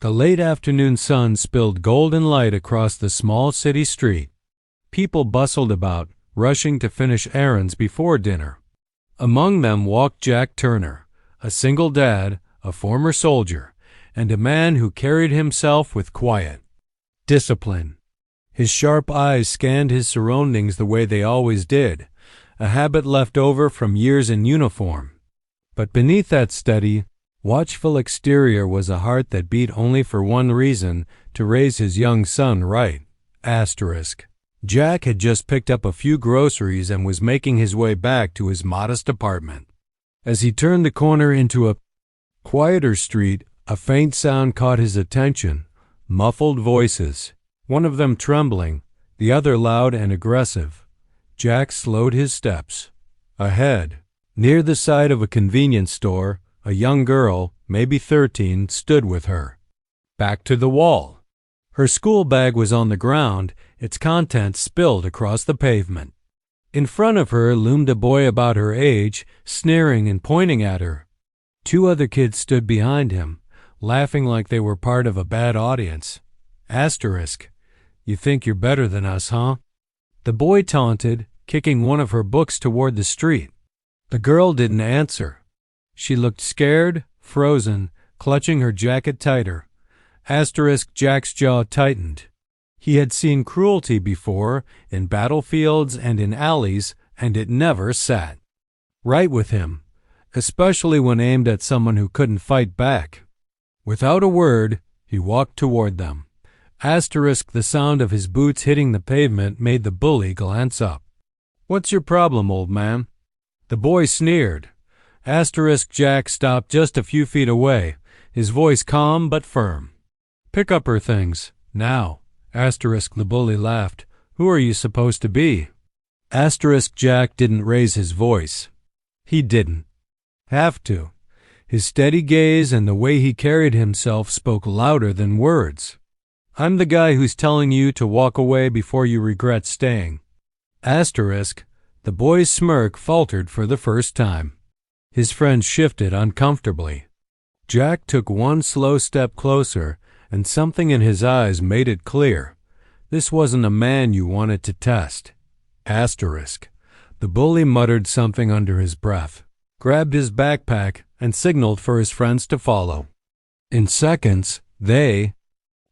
The late afternoon sun spilled golden light across the small city street. People bustled about, rushing to finish errands before dinner. Among them walked Jack Turner, a single dad, a former soldier, and a man who carried himself with quiet discipline. His sharp eyes scanned his surroundings the way they always did, a habit left over from years in uniform. But beneath that steady, watchful exterior was a heart that beat only for one reason: to raise his young son right. Jack had just picked up a few groceries and was making his way back to his modest apartment. As he turned the corner into a quieter street, a faint sound caught his attention. Muffled voices, one of them trembling, the other loud and aggressive. Jack slowed his steps. Ahead, near the side of a convenience store, a young girl, maybe 13, stood with her back to the wall. Her school bag was on the ground, its contents spilled across the pavement. In front of her loomed a boy about her age, sneering and pointing at her. Two other kids stood behind him, laughing like they were part of a bad audience. You think you're better than us, huh? The boy taunted, kicking one of her books toward the street. The girl didn't answer. She looked scared, frozen, clutching her jacket tighter. Jack's jaw tightened. He had seen cruelty before, in battlefields and in alleys, and it never sat right with him, especially when aimed at someone who couldn't fight back. Without a word, he walked toward them. The sound of his boots hitting the pavement made the bully glance up. "What's your problem, old man?" The boy sneered. Jack stopped just a few feet away, his voice calm but firm. "Pick up her things, now." The bully laughed. "Who are you supposed to be?" Jack didn't raise his voice. He didn't have to. His steady gaze and the way he carried himself spoke louder than words. "I'm the guy who's telling you to walk away before you regret staying." The boy's smirk faltered for the first time. His friend shifted uncomfortably. Jack took one slow step closer, and something in his eyes made it clear. This wasn't a man you wanted to test. The bully muttered something under his breath, grabbed his backpack, and signaled for his friends to follow. In seconds, they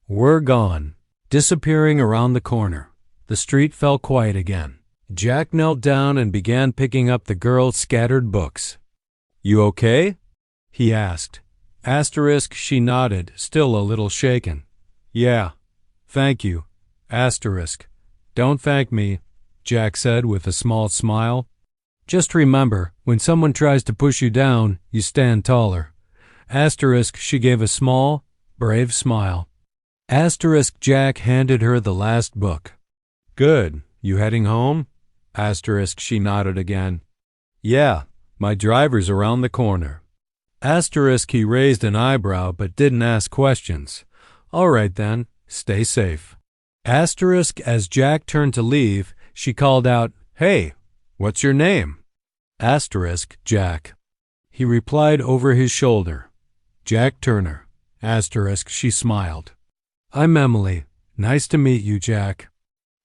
were gone, disappearing around the corner. The street fell quiet again. Jack knelt down and began picking up the girl's scattered books. "You okay?" he asked. She nodded, still a little shaken. "Yeah, thank you." "Don't thank me," Jack said with a small smile. "Just remember, when someone tries to push you down, you stand taller." She gave a small, brave smile. Jack handed her the last book. "Good. You heading home?" She nodded again. "Yeah, my driver's around the corner." He raised an eyebrow but didn't ask questions. "All right then, stay safe." As Jack turned to leave, she called out, "Hey, what's your name?" "Jack." He replied over his shoulder, "Jack Turner." She smiled. "I'm Emily. Nice to meet you, Jack."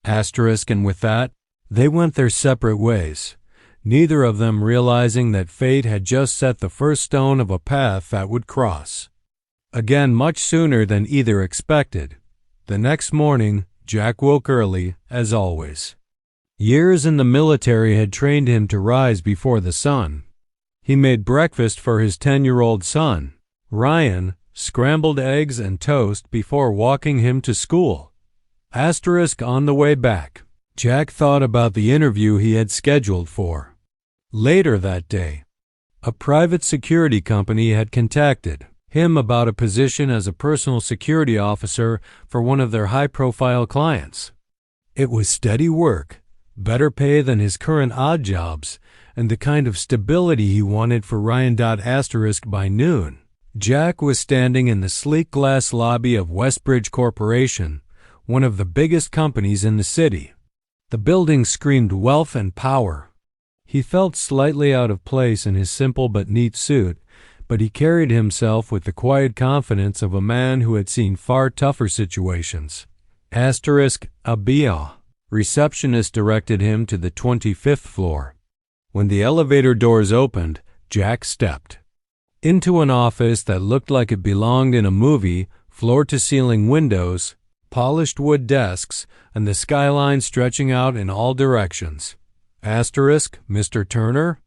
And with that, they went their separate ways, neither of them realizing that fate had just set the first stone of a path that would cross again much sooner than either expected. The next morning, Jack woke early, as always. Years in the military had trained him to rise before the sun. He made breakfast for his 10-year-old son, Ryan, scrambled eggs and toast before walking him to school. On the way back, Jack thought about the interview he had scheduled for. Later that day, a private security company had contacted him about a position as a personal security officer for one of their high-profile clients. It was steady work, better pay than his current odd jobs, and the kind of stability he wanted for Ryan. By noon, Jack was standing in the sleek glass lobby of Westbridge Corporation, one of the biggest companies in the city. The building screamed wealth and power. He felt slightly out of place in his simple but neat suit, but he carried himself with the quiet confidence of a man who had seen far tougher situations. A receptionist directed him to the 25th floor. When the elevator doors opened, Jack stepped into an office that looked like it belonged in a movie, floor-to-ceiling windows, polished wood desks, and the skyline stretching out in all directions. Mr. Turner?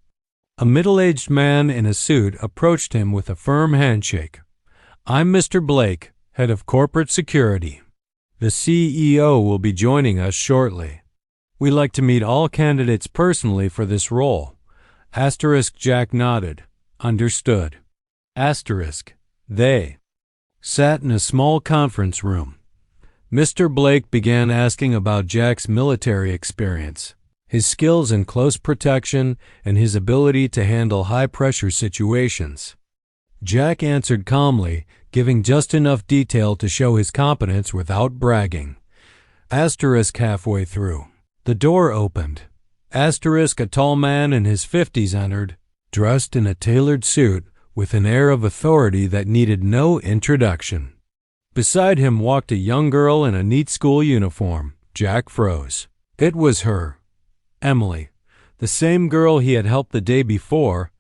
A middle-aged man in a suit approached him with a firm handshake. I'm Mr. Blake, head of corporate security. The CEO will be joining us shortly. We like to meet all candidates personally for this role. Jack nodded. Understood. They sat in a small conference room. Mr. Blake began asking about Jack's military experience, his skills in close protection, and his ability to handle high-pressure situations. Jack answered calmly, giving just enough detail to show his competence without bragging. Halfway through, the door opened. A tall man in his 50s entered, dressed in a tailored suit with an air of authority that needed no introduction. Beside him walked a young girl in a neat school uniform. Jack froze. It was her, Emily, the same girl he had helped the day before.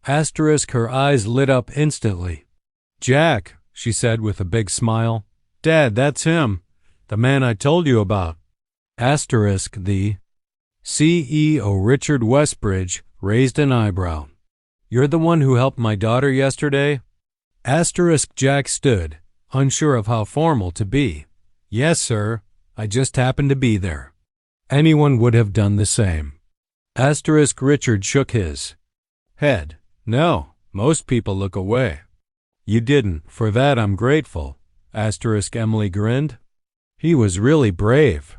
Her eyes lit up instantly. Jack, she said with a big smile. Dad, that's him, the man I told you about. The CEO Richard Westbridge raised an eyebrow. You're the one who helped my daughter yesterday? Jack stood, unsure of how formal to be. Yes, sir. I just happened to be there. Anyone would have done the same. Richard shook his head. No, most people look away. You didn't. For that I'm grateful. Emily grinned. He was really brave.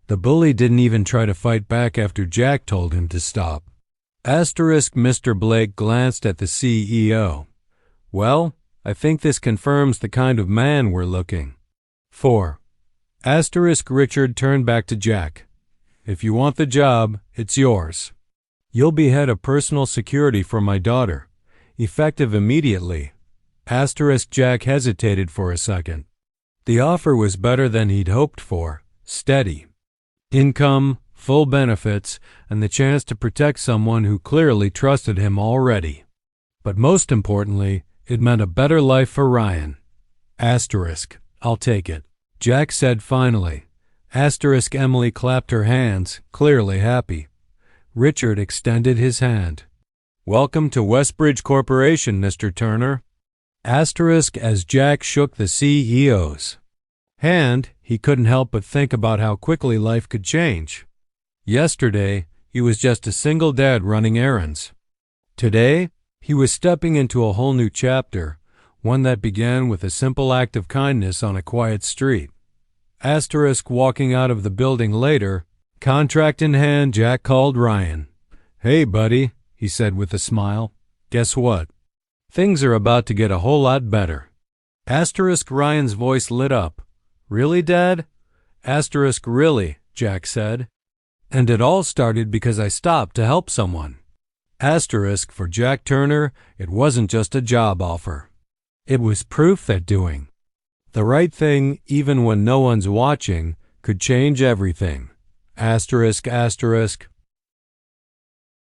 The bully didn't even try to fight back after Jack told him to stop. Mr. Blake glanced at the CEO. Well, I think this confirms the kind of man we're looking for. Richard turned back to Jack. If you want the job, it's yours. You'll be head of personal security for my daughter, effective immediately. Jack hesitated for a second. The offer was better than he'd hoped for. Steady income, full benefits, and the chance to protect someone who clearly trusted him already. But most importantly, it meant a better life for Ryan. I'll take it, Jack said finally. Emily clapped her hands, clearly happy. Richard extended his hand. Welcome to Westbridge Corporation, Mr. Turner. As Jack shook the CEO's hand, he couldn't help but think about how quickly life could change. Yesterday, he was just a single dad running errands. Today, he was stepping into a whole new chapter, one that began with a simple act of kindness on a quiet street. Walking out of the building later, contract in hand, Jack called Ryan. Hey, buddy, he said with a smile. Guess what? Things are about to get a whole lot better. Ryan's voice lit up. Really, Dad? Really, Jack said. And it all started because I stopped to help someone. For Jack Turner, it wasn't just a job offer. It was proof that doing the right thing, even when no one's watching, could change everything.